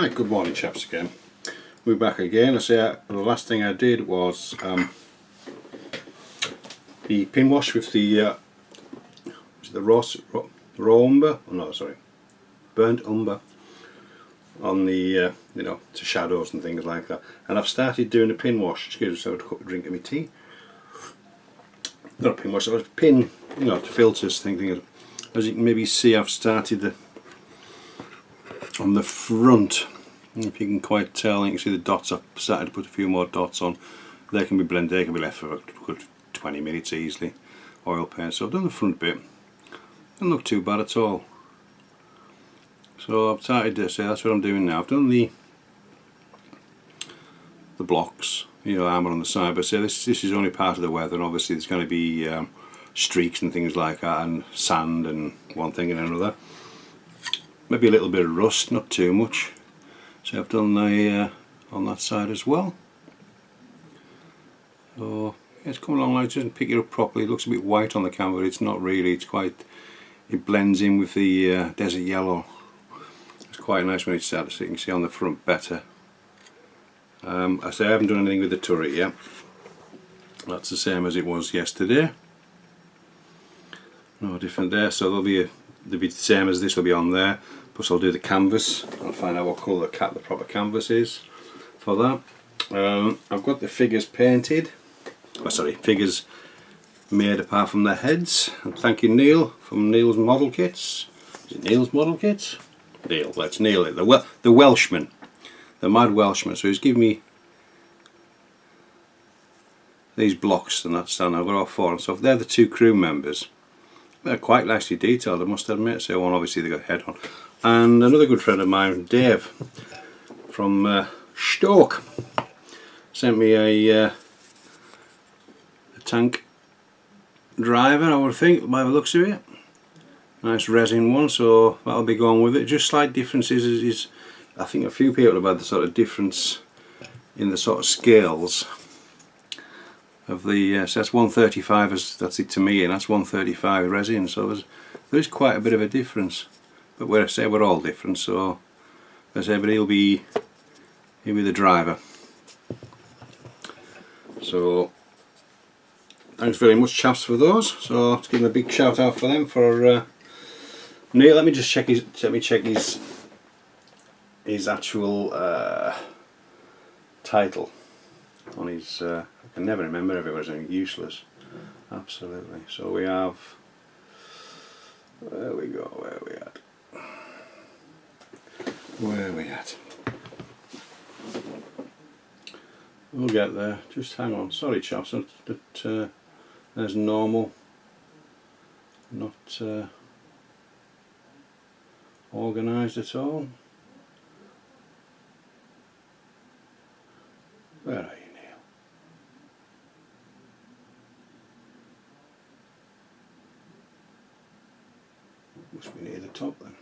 Right, good morning chaps again. We're back again. I say the last thing I did was the pin wash with the raw umber, oh no sorry, burnt umber on the you know, to shadows and things like that. And I've started doing a pin wash. Excuse me, so I've got a drink of my tea. Not a pin wash, I was pin, you know, filters thing. As you can maybe see, I've started on the front. If you can quite tell, you can see the dots. I've started to put a few more dots on. They can be blended, they can be left for a good 20 minutes easily. Oil paint. So I've done the front bit. Doesn't look too bad at all. So I've started to say that's what I'm doing now. I've done the blocks, you know, armour on the side, but say this is only part of the weather, and obviously there's going to be streaks and things like that, and sand and one thing and another. Maybe a little bit of rust, not too much. So I've done the on that side as well. So yeah, it's coming along like it doesn't pick it up properly. It looks a bit white on the camera, but it's not really. It's quite. It blends in with the desert yellow. It's quite nice when it starts. So you can see on the front better. I say I haven't done anything with the turret yet. That's the same as it was yesterday. No different there. So they'll be the same as this will be on there. Plus I'll do the canvas. I'll find out what colour the proper canvas is for that. I've got the figures painted. Oh, sorry, figures made apart from their heads. I'm thanking Neil from Neil's Model Kits. Is it Neil's Model Kits? Neil, let's Neil it. The Welshman. The mad Welshman. So he's given me these blocks and that's done. I've got all four. So they're the two crew members. They're quite nicely detailed, I must admit. So one obviously they got head on. And another good friend of mine, Dave, from Stoke, sent me a tank driver, I would think, by the looks of it. Nice resin one, so that'll be going with it. Just slight differences is I think a few people have had the sort of difference in the sort of scales of the so that's 135 that's it to me, and that's 135 resin, so there's quite a bit of a difference. But where I say we're all different, so I say, but he'll be the driver. So thanks very much chaps for those. So let's give him a big shout out for them for Neil. Let me check his actual title on his I can never remember if it was anything useless. Absolutely. So we have, where we go, where we at? Where are we at? We'll get there, just hang on. Sorry chaps, that there's normal, not organised at all. Where are you, Neil? Must be near the top then.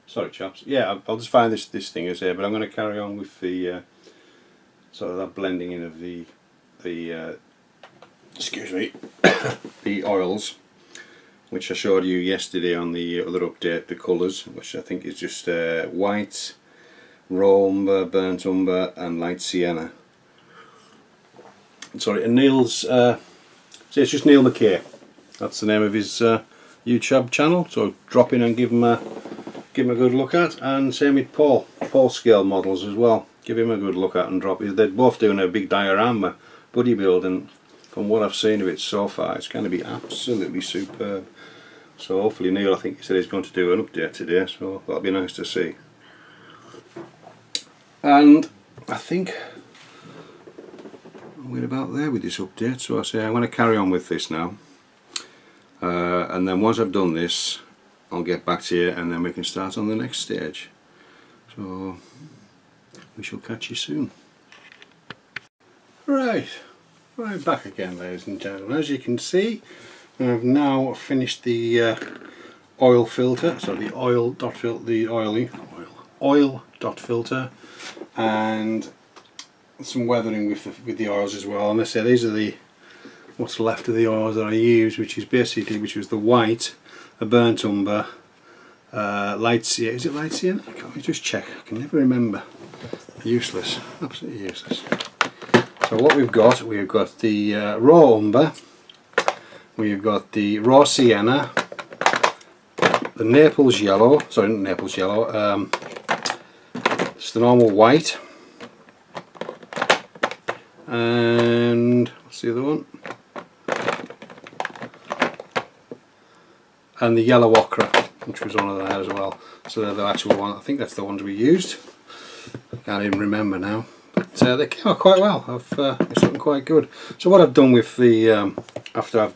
Sorry chaps, yeah, I'll just find this thing is here, but I'm going to carry on with the sort of that blending in of the excuse me, the oils, which I showed you yesterday on the other update, the colours, which I think is just white, raw umber, burnt umber and light sienna. Sorry, and Neil's, so it's just Neil McKay, that's the name of his YouTube channel, so drop in and give him a good look at, and same with Paul Scale Models as well. Give him a good look at and drop. They're both doing a big diorama bodybuilding. From what I've seen of it so far, it's going to be absolutely superb. So hopefully Neil, I think he said he's going to do an update today, so that'll be nice to see. And I think we're about there with this update. So I say I'm going to carry on with this now, and then once I've done this, I'll get back to you and then we can start on the next stage. So we shall catch you soon. Right, back again ladies and gentlemen. As you can see, I've now finished the oil filter, so the oil dot filter, and some weathering with the oils as well. And I say these are what's left of the oils that I use, which was the white, a burnt umber, lights here. Is it lights here? Can't we just check? I can never remember. Useless, absolutely useless. So what we've got the raw umber, we've got the raw sienna, the Naples yellow, sorry, not Naples yellow, it's the normal white, and what's the other one? And the yellow ochre, which was on there as well. So they're the actual one. I think that's the ones we used. Can't even remember now. But they came out quite well. It's looking quite good. So what I've done with the after I've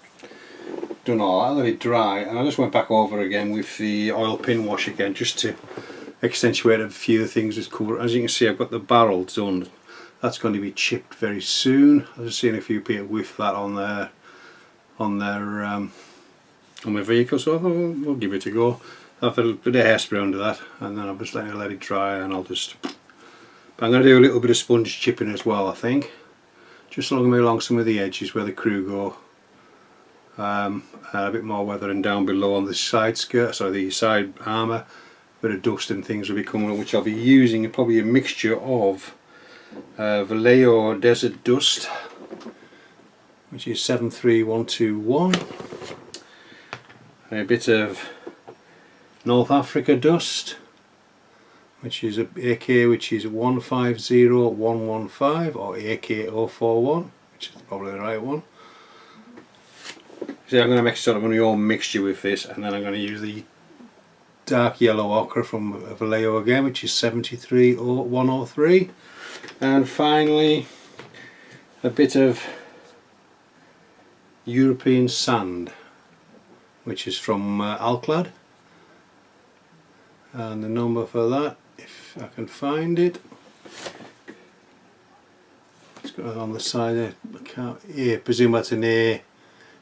done all that, I let it dry, and I just went back over again with the oil pin wash again, just to accentuate a few of the things with colour. As you can see, I've got the barrel done. That's going to be chipped very soon. I've just seen a few people with that on my vehicle, so we'll give it a go. I've had a bit of hairspray under that, and then I'm just letting it let it dry, and I'll just. But I'm going to do a little bit of sponge chipping as well, I think, just along some of the edges where the crew go. A bit more weathering down below on the side skirt, sorry, the side armour. A bit of dust and things will be coming up, which I'll be using probably a mixture of Vallejo Desert Dust, which is 73121, a bit of North Africa Dust, which is a AK, which is 150115 or AK041, which is probably the right one. So I'm going to make sort of my own mixture with this, and then I'm going to use the dark yellow ochre from Vallejo again, which is 73103, and finally a bit of European sand, which is from Alclad, and the number for that, if I can find it, it's got it on the side there. I presume that's an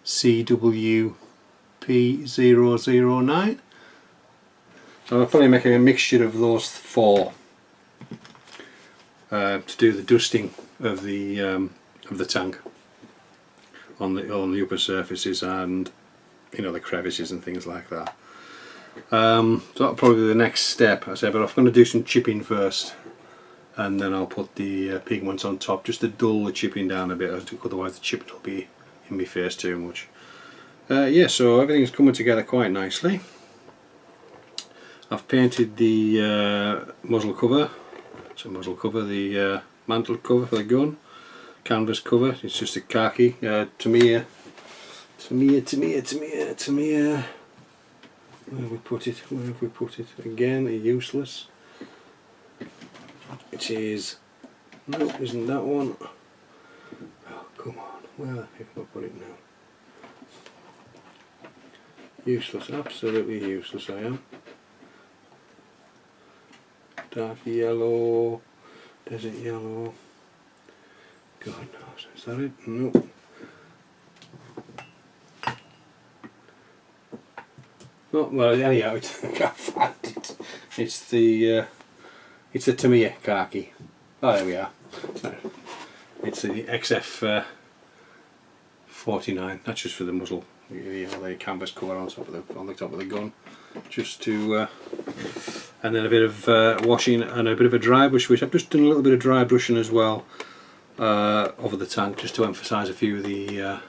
ACWP009. So I'll probably make a mixture of those four to do the dusting of the tank on the upper surfaces, and the crevices and things like that. So that'll probably be the next step, I say, but I'm going to do some chipping first, and then I'll put the pigments on top just to dull the chipping down a bit, otherwise the chipping will be in my face too much. Yeah, so everything's coming together quite nicely. I've painted the muzzle cover, the mantle cover for the gun, canvas cover. It's just a khaki Tamiya. Where have we put it? Again, useless. It is. Nope, isn't that one? Oh, come on. Where the heck have I put it now? Useless, absolutely useless I am. Dark yellow, desert yellow. God knows, is that it? Nope. Oh, well, anyhow, I can't find it. It's the Tamiya khaki. Oh, there we are. It's the XF 49. That's just for the muzzle. The canvas cover on top of the gun, just to, and then a bit of washing and a bit of a dry brush, which I've just done a little bit of dry brushing as well over the tank, just to emphasise a few of the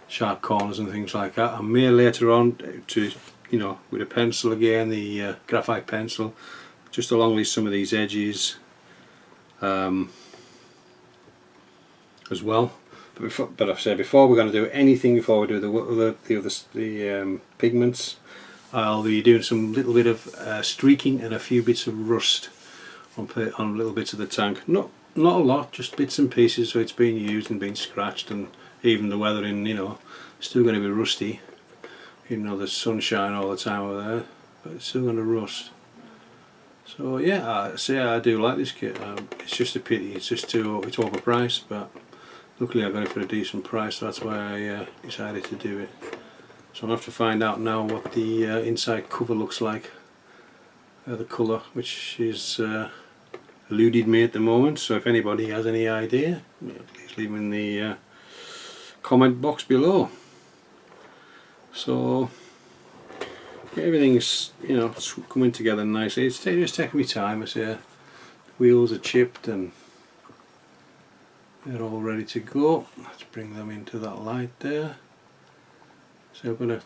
sharp corners and things like that. I may later on to, with a pencil again, the graphite pencil, just along some of these edges as well. But I've said before, we're going to do anything before we do the pigments. I'll be doing some little bit of streaking and a few bits of rust on little bits of the tank. Not a lot, just bits and pieces, so it's been used and been scratched, and even the weathering, still going to be rusty. Even though there's sunshine all the time over there, but it's still going to rust. So yeah, I do like this kit. It's just a pity it's overpriced, but luckily I got it for a decent price, so that's why I decided to do it. So I'll have to find out now what the inside cover looks like, the colour, which is eluded me at the moment. So if anybody has any idea, please leave them in the comment box below. So everything's, you know, coming together nicely. It's just taking me time. I say wheels are chipped and they're all ready to go. Let's bring them into that light there. So I'm going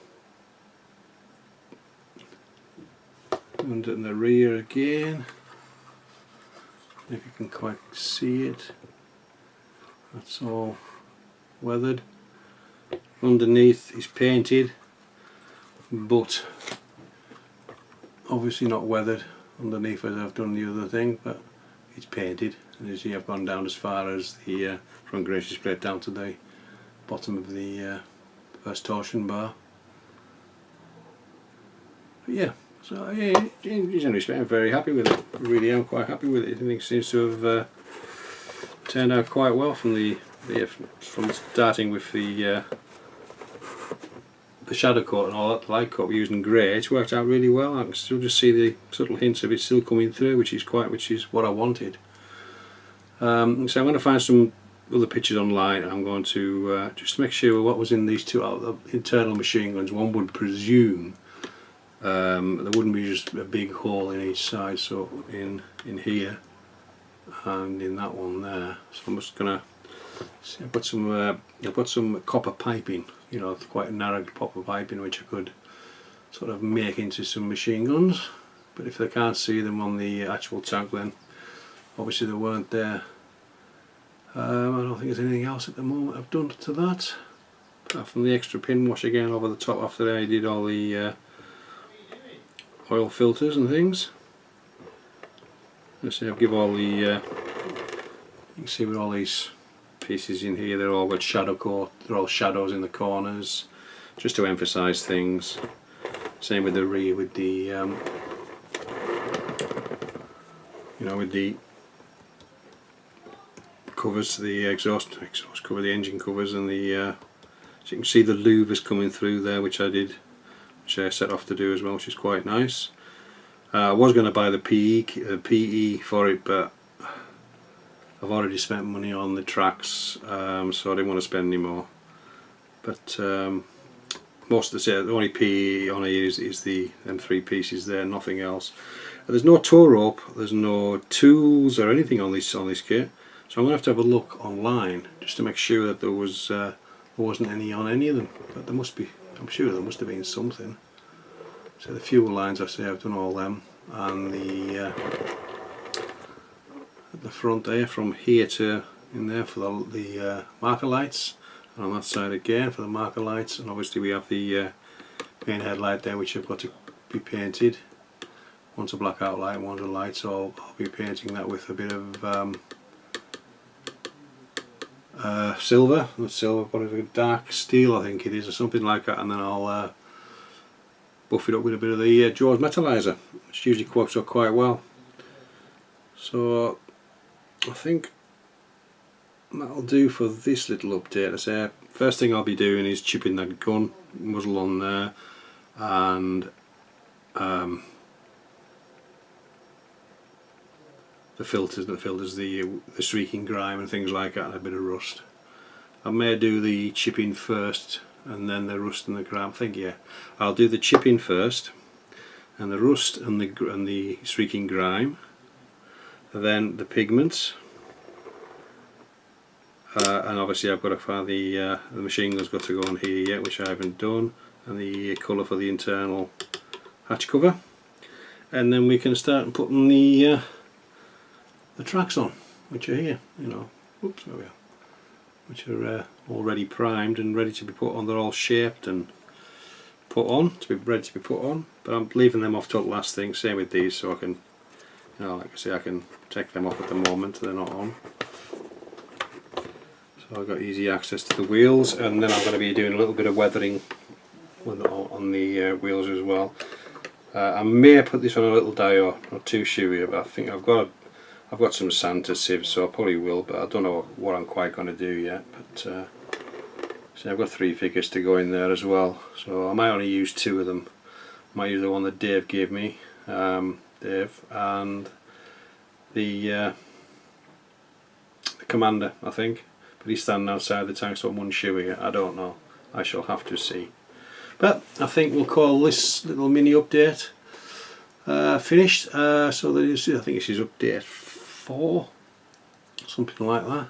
to run it in the rear again. If you can quite see it, that's all weathered. Underneath is painted, but obviously not weathered underneath as I've done the other thing, but it's painted. And you see I've gone down as far as the front gracious plate down to the bottom of the first torsion bar. But yeah, so yeah, in respect, I'm very happy with it. I really am quite happy with it. I think it seems to have turned out quite well from from starting with the shadow coat and all that light coat we're using grey. It's worked out really well. I can still just see the subtle hints of it still coming through, which is what I wanted. So I'm going to find some other pictures online, and I'm going to just make sure what was in these two internal machine guns. One would presume there wouldn't be just a big hole in each side, so in here and in that one there. So I'm just going to see, I've got some copper piping, you know, quite narrow copper piping, which I could sort of make into some machine guns, but if they can't see them on the actual tank, then obviously they weren't there. I don't think there's anything else at the moment I've done to that, apart from the extra pin wash again over the top after I did all the oil filters and things. Let's see, I'll give all the you can see with all these pieces in here, they're all got shadow coat, they're all shadows in the corners just to emphasize things. Same with the rear, with the you know, with the covers, the exhaust cover, the engine covers, and the so you can see the louvers coming through there, which I set off to do as well, which is quite nice. I was going to buy the PE for it, but I've already spent money on the tracks, so I didn't want to spend any more. But most of the only PE on here is the them three pieces there, nothing else. There's no tow rope, there's no tools or anything on this kit, so I'm going to have a look online just to make sure that there wasn't any on any of them. But there must be. I'm sure there must have been something. So the fuel lines, I say I've done all them, and at the front there, from here to in there for the marker lights, and on that side again for the marker lights, and obviously we have the main headlight there, which have got to be painted. One's a blackout light, one's a light, so I'll be painting that with a bit of silver, not silver, but a dark steel I think it is, or something like that, and then I'll buff it up with a bit of the Jaws metallizer, which usually works out quite well. So I think that'll do for this little update. I say first thing I'll be doing is chipping that gun muzzle on there, and the filters, the streaking grime and things like that, and a bit of rust. I may do the chipping first and then the rust and the grime. I think, yeah, I'll do the chipping first and the rust and the streaking grime, and then the pigments, and obviously I've got to find the machine gun's got to go on here yet, which I haven't done, and the colour for the internal hatch cover, and then we can start putting the tracks on, which are here, you know. Oops, there we are. Which are already primed and ready to be put on. They're all shaped and put on, to be ready to be put on. But I'm leaving them off till the last thing. Same with these, so I can, you know, like I say, I can take them off at the moment. They're not on. So I've got easy access to the wheels, and then I'm going to be doing a little bit of weathering on the wheels as well. I may put this on a little diode, not too sure, but I think I've got some sand to sieve, so I probably will, but I don't know what I'm quite going to do yet. But so I've got 3 figures to go in there as well, so I might only use 2 of them. I might use the one that Dave gave me, Dave, and the Commander, I think, but he's standing outside the tank, so I'm unsure yet. I don't know, I shall have to see. But I think we'll call this little mini update finished. So that is, I think this is update 4, something like that.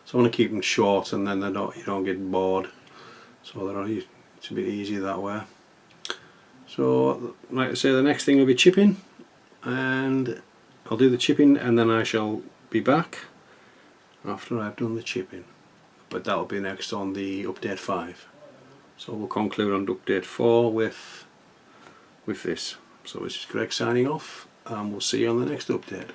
So I want to keep them short, and then you don't get bored. So it's a bit easier that way. So, like I say, the next thing will be chipping, and I'll do the chipping, and then I shall be back after I've done the chipping. But that'll be next on the update 5. So we'll conclude on update 4 with this. So this is Greg signing off, and we'll see you on the next update.